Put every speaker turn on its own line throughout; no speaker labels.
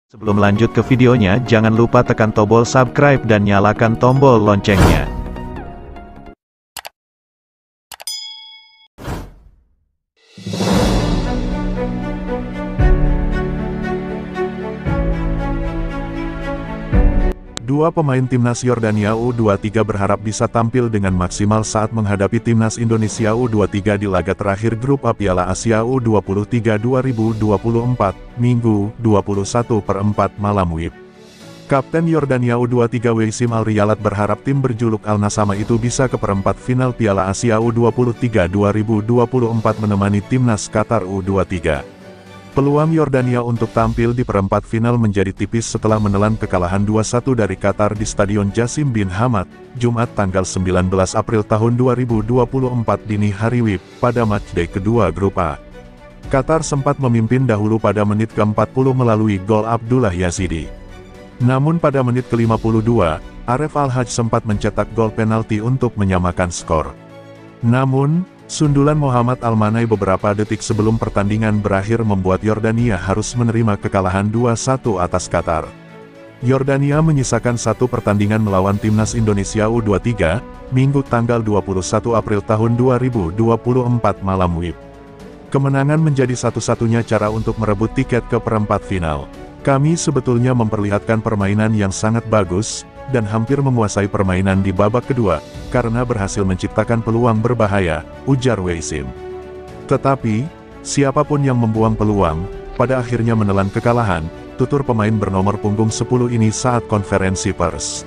Sebelum lanjut ke videonya, jangan lupa tekan tombol subscribe dan nyalakan tombol loncengnya. Dua pemain timnas Yordania U23 berharap bisa tampil dengan maksimal saat menghadapi timnas Indonesia U23 di laga terakhir grup A Piala Asia U23 2024, Minggu, 21/4 malam WIB. Kapten Yordania U23 Waisim Al-Riyalat berharap tim berjuluk Al-Nasama itu bisa ke perempat final Piala Asia U23 2024 menemani timnas Qatar U23. Peluang Yordania untuk tampil di perempat final menjadi tipis setelah menelan kekalahan 2-1 dari Qatar di Stadion Jassim bin Hamad, Jumat tanggal 19 April tahun 2024 dini hari WIB, pada matchday kedua grup A. Qatar sempat memimpin dahulu pada menit ke-40 melalui gol Abdullah Yazidi. Namun pada menit ke-52, Aref Al-Hajj sempat mencetak gol penalti untuk menyamakan skor. Namun, sundulan Muhammad Al-Manai beberapa detik sebelum pertandingan berakhir membuat Yordania harus menerima kekalahan 2-1 atas Qatar. Yordania menyisakan satu pertandingan melawan timnas Indonesia U23, Minggu tanggal 21 April tahun 2024 malam WIB. Kemenangan menjadi satu-satunya cara untuk merebut tiket ke perempat final. Kami sebetulnya memperlihatkan permainan yang sangat bagus, dan hampir menguasai permainan di babak kedua, karena berhasil menciptakan peluang berbahaya, ujar Waisim. Tetapi, siapapun yang membuang peluang, pada akhirnya menelan kekalahan, tutur pemain bernomor punggung 10 ini saat konferensi pers.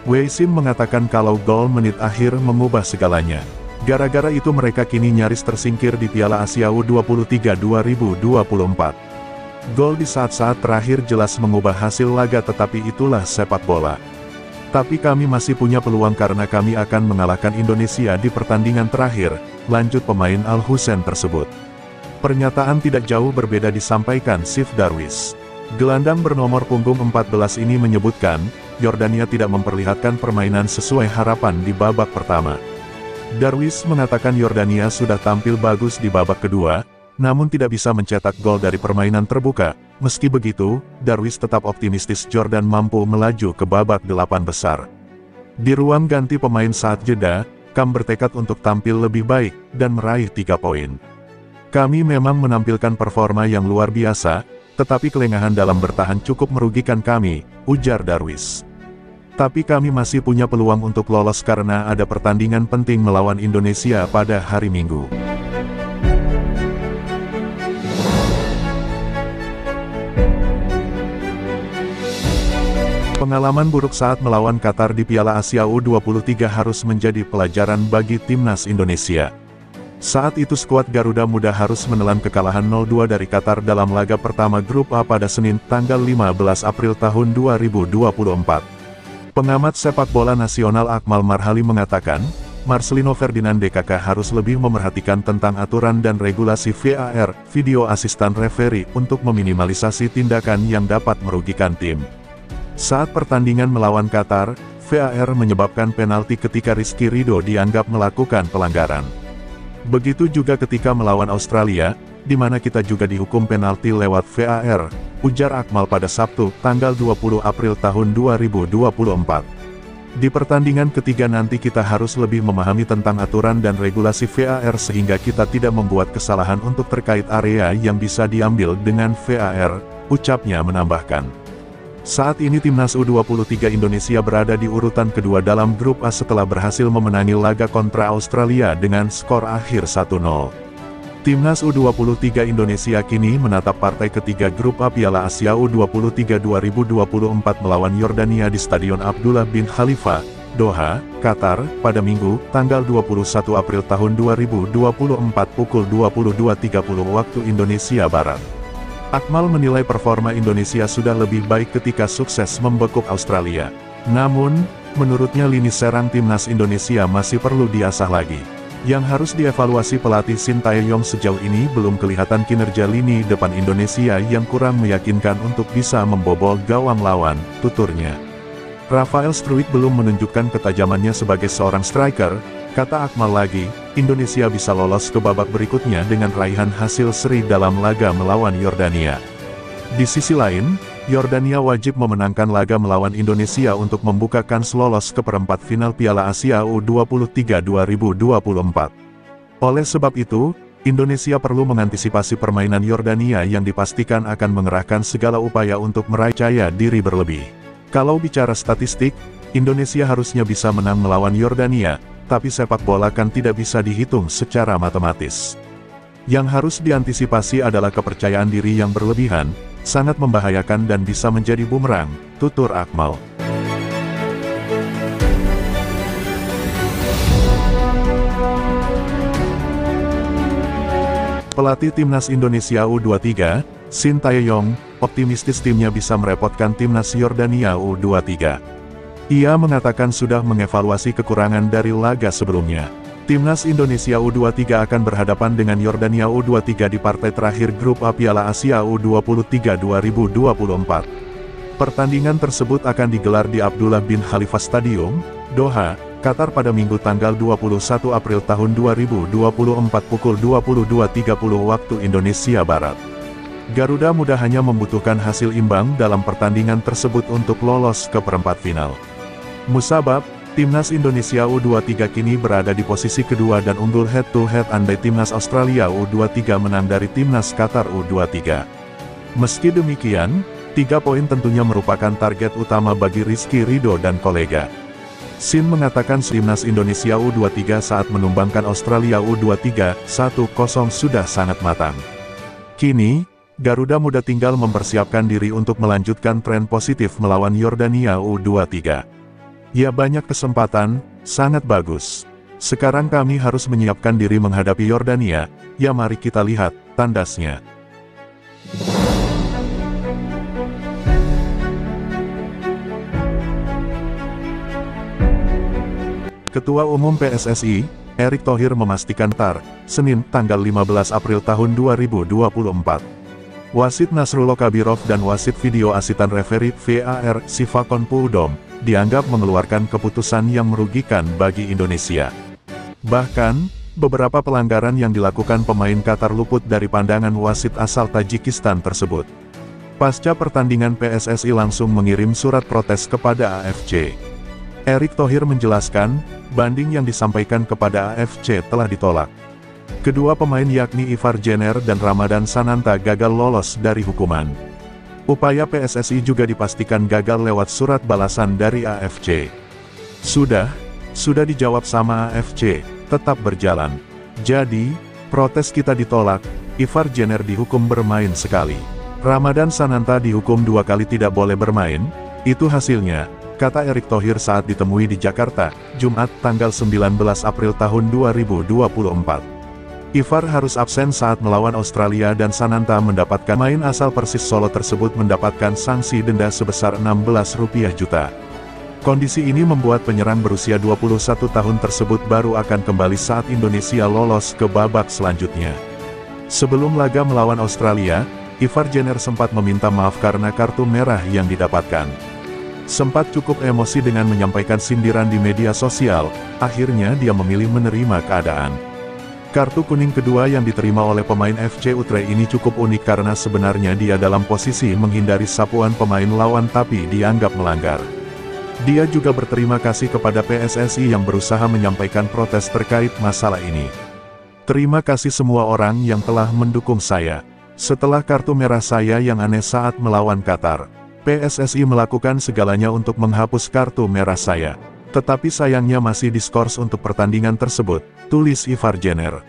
Waisim mengatakan kalau gol menit akhir mengubah segalanya. Gara-gara itu mereka kini nyaris tersingkir di Piala Asia U23 2024. Gol di saat-saat terakhir jelas mengubah hasil laga, tetapi itulah sepak bola. Tapi kami masih punya peluang karena kami akan mengalahkan Indonesia di pertandingan terakhir, lanjut pemain Al-Hussein tersebut. Pernyataan tidak jauh berbeda disampaikan Sif Darwish. Gelandang bernomor punggung 14 ini menyebutkan, Yordania tidak memperlihatkan permainan sesuai harapan di babak pertama. Darwish mengatakan Yordania sudah tampil bagus di babak kedua, namun tidak bisa mencetak gol dari permainan terbuka. Meski begitu, Darwish tetap optimistis Jordan mampu melaju ke babak 8 besar. Di ruang ganti pemain saat jeda, Kam bertekad untuk tampil lebih baik, dan meraih 3 poin. Kami memang menampilkan performa yang luar biasa, tetapi kelengahan dalam bertahan cukup merugikan kami, ujar Darwish. Tapi kami masih punya peluang untuk lolos karena ada pertandingan penting melawan Indonesia pada hari Minggu. Pengalaman buruk saat melawan Qatar di Piala Asia U23 harus menjadi pelajaran bagi timnas Indonesia. Saat itu skuad Garuda Muda harus menelan kekalahan 0-2 dari Qatar dalam laga pertama grup A pada Senin tanggal 15 April tahun 2024. Pengamat sepak bola nasional Akmal Marhali mengatakan, Marcelino Ferdinand DKK harus lebih memerhatikan tentang aturan dan regulasi VAR, video asisten referee, untuk meminimalisasi tindakan yang dapat merugikan tim. Saat pertandingan melawan Qatar, VAR menyebabkan penalti ketika Rizky Ridho dianggap melakukan pelanggaran. Begitu juga ketika melawan Australia, di mana kita juga dihukum penalti lewat VAR, ujar Akmal pada Sabtu, tanggal 20 April tahun 2024. Di pertandingan ketiga nanti kita harus lebih memahami tentang aturan dan regulasi VAR sehingga kita tidak membuat kesalahan untuk terkait area yang bisa diambil dengan VAR, ucapnya menambahkan. Saat ini timnas U23 Indonesia berada di urutan kedua dalam grup A setelah berhasil memenangi laga kontra Australia dengan skor akhir 1-0. Timnas U23 Indonesia kini menatap partai ketiga grup A Piala Asia U23 2024 melawan Yordania di Stadion Abdullah bin Khalifa, Doha, Qatar, pada Minggu, tanggal 21 April tahun 2024 pukul 22.30 waktu Indonesia Barat. Akmal menilai performa Indonesia sudah lebih baik ketika sukses membekuk Australia. Namun, menurutnya lini serang timnas Indonesia masih perlu diasah lagi. Yang harus dievaluasi pelatih Sintayong sejauh ini belum kelihatan kinerja lini depan Indonesia yang kurang meyakinkan untuk bisa membobol gawang lawan, tuturnya. Rafael Struijk belum menunjukkan ketajamannya sebagai seorang striker, kata Akmal lagi. Indonesia bisa lolos ke babak berikutnya dengan raihan hasil seri dalam laga melawan Yordania. Di sisi lain, Yordania wajib memenangkan laga melawan Indonesia untuk membuka kans lolos ke perempat final Piala Asia U23 2024. Oleh sebab itu, Indonesia perlu mengantisipasi permainan Yordania yang dipastikan akan mengerahkan segala upaya untuk meraih percaya diri berlebih. Kalau bicara statistik, Indonesia harusnya bisa menang melawan Yordania, tapi sepak bola kan tidak bisa dihitung secara matematis. Yang harus diantisipasi adalah kepercayaan diri yang berlebihan, sangat membahayakan dan bisa menjadi bumerang, tutur Akmal. Pelatih Timnas Indonesia U23, Shin Tae-yong, optimistis timnya bisa merepotkan Timnas Yordania U23. Ia mengatakan sudah mengevaluasi kekurangan dari laga sebelumnya. Timnas Indonesia U23 akan berhadapan dengan Yordania U23 di partai terakhir Grup A Piala Asia U23 2024. Pertandingan tersebut akan digelar di Abdullah bin Khalifa Stadium, Doha, Qatar pada Minggu tanggal 21 April tahun 2024 pukul 22.30 waktu Indonesia Barat. Garuda Muda hanya membutuhkan hasil imbang dalam pertandingan tersebut untuk lolos ke perempat final. Musabab, Timnas Indonesia U23 kini berada di posisi kedua dan unggul head-to-head andai Timnas Australia U23 menang dari Timnas Qatar U23. Meski demikian, 3 poin tentunya merupakan target utama bagi Rizky Ridho dan kolega. Shin mengatakan Timnas Indonesia U23 saat menumbangkan Australia U23 1-0 sudah sangat matang. Kini, Garuda Muda tinggal mempersiapkan diri untuk melanjutkan tren positif melawan Yordania U23. Ya, banyak kesempatan, sangat bagus. Sekarang kami harus menyiapkan diri menghadapi Yordania, ya mari kita lihat, tandasnya. Ketua Umum PSSI, Erick Thohir memastikan Senin, tanggal 15 April tahun 2024. Wasit Nasrullah Kabirov dan wasit video asitan referi VAR Sifakon Poudom dianggap mengeluarkan keputusan yang merugikan bagi Indonesia. Bahkan, beberapa pelanggaran yang dilakukan pemain Qatar luput dari pandangan wasit asal Tajikistan tersebut. Pasca pertandingan PSSI langsung mengirim surat protes kepada AFC. Erick Thohir menjelaskan, banding yang disampaikan kepada AFC telah ditolak. Kedua pemain yakni Ivar Jenner dan Ramadan Sananta gagal lolos dari hukuman. Upaya PSSI juga dipastikan gagal lewat surat balasan dari AFC. Sudah dijawab sama AFC, tetap berjalan. Jadi, protes kita ditolak, Ivar Jenner dihukum bermain sekali. Ramadan Sananta dihukum 2 kali tidak boleh bermain, itu hasilnya, kata Erick Thohir saat ditemui di Jakarta, Jumat tanggal 19 April tahun 2024. Ivar harus absen saat melawan Australia dan Sananta mendapatkan main asal Persis Solo tersebut mendapatkan sanksi denda sebesar Rp16 juta. Kondisi ini membuat penyerang berusia 21 tahun tersebut baru akan kembali saat Indonesia lolos ke babak selanjutnya. Sebelum laga melawan Australia, Ivar Jenner sempat meminta maaf karena kartu merah yang didapatkan. Sempat cukup emosi dengan menyampaikan sindiran di media sosial, akhirnya dia memilih menerima keadaan. Kartu kuning kedua yang diterima oleh pemain FC Utrecht ini cukup unik karena sebenarnya dia dalam posisi menghindari sapuan pemain lawan tapi dianggap melanggar. Dia juga berterima kasih kepada PSSI yang berusaha menyampaikan protes terkait masalah ini. Terima kasih semua orang yang telah mendukung saya. Setelah kartu merah saya yang aneh saat melawan Qatar, PSSI melakukan segalanya untuk menghapus kartu merah saya. Tetapi sayangnya masih diskors untuk pertandingan tersebut, tulis Ivar Jenner.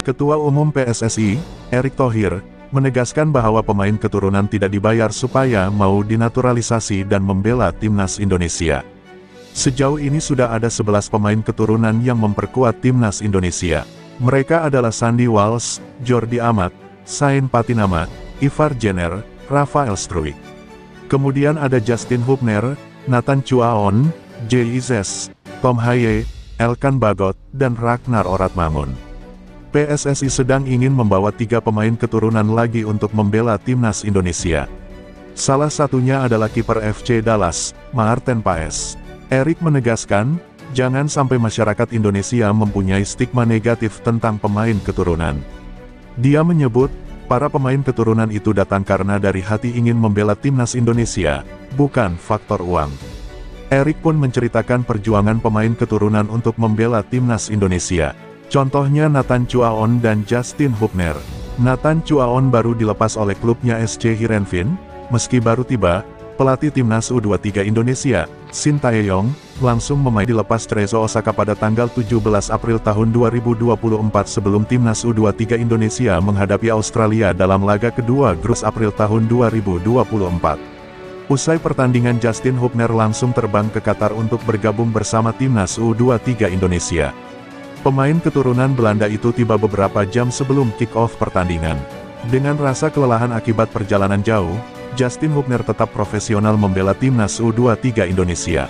Ketua Umum PSSI, Erick Thohir, menegaskan bahwa pemain keturunan tidak dibayar supaya mau dinaturalisasi dan membela Timnas Indonesia. Sejauh ini sudah ada 11 pemain keturunan yang memperkuat Timnas Indonesia. Mereka adalah Sandy Walsh, Jordi Amat, Sain Patinama, Ivar Jenner, Rafael Struijk. Kemudian ada Justin Hubner, Nathan Chuaon, Jay Izes, Tom Haye, Elkan Bagot, dan Ragnar Oratmangun. PSSI sedang ingin membawa 3 pemain keturunan lagi untuk membela Timnas Indonesia. Salah satunya adalah kiper FC Dallas, Maarten Paes. Erick menegaskan, Jangan sampai masyarakat Indonesia mempunyai stigma negatif tentang pemain keturunan. Dia menyebut, para pemain keturunan itu datang karena dari hati ingin membela timnas Indonesia, bukan faktor uang. Erik pun menceritakan perjuangan pemain keturunan untuk membela timnas Indonesia. Contohnya Nathan Chuaon dan Justin Hubner. Nathan Chuaon baru dilepas oleh klubnya SC Heerenveen, meski baru tiba, pelatih timnas U23 Indonesia, Shin Tae-yong, langsung dilepas Trezo Osaka pada tanggal 17 April tahun 2024 sebelum timnas U23 Indonesia menghadapi Australia dalam laga kedua grup April tahun 2024. Usai pertandingan Justin Hubner langsung terbang ke Qatar untuk bergabung bersama timnas U23 Indonesia. Pemain keturunan Belanda itu tiba beberapa jam sebelum kick-off pertandingan. Dengan rasa kelelahan akibat perjalanan jauh, Justin Hubner tetap profesional membela timnas U23 Indonesia.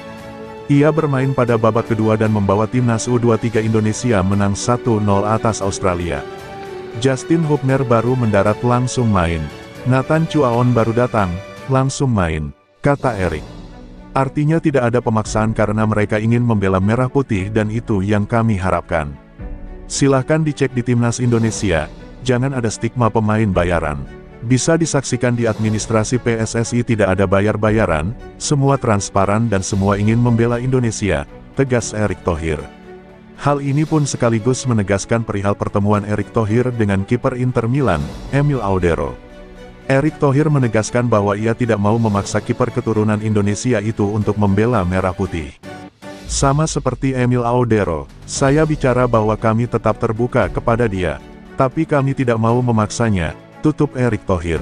Ia bermain pada babak kedua dan membawa timnas U23 Indonesia menang 1-0 atas Australia. Justin Hubner baru mendarat langsung main. Nathan Chuaon baru datang, langsung main, kata Erik. Artinya tidak ada pemaksaan karena mereka ingin membela merah putih dan itu yang kami harapkan. Silahkan dicek di timnas Indonesia, jangan ada stigma pemain bayaran. Bisa disaksikan di administrasi PSSI tidak ada bayar-bayaran, semua transparan dan semua ingin membela Indonesia, tegas Erick Thohir. Hal ini pun sekaligus menegaskan perihal pertemuan Erick Thohir dengan kiper Inter Milan, Emil Audero. Erick Thohir menegaskan bahwa ia tidak mau memaksa kiper keturunan Indonesia itu untuk membela merah putih. Sama seperti Emil Audero, saya bicara bahwa kami tetap terbuka kepada dia, tapi kami tidak mau memaksanya, tutup Erick Thohir.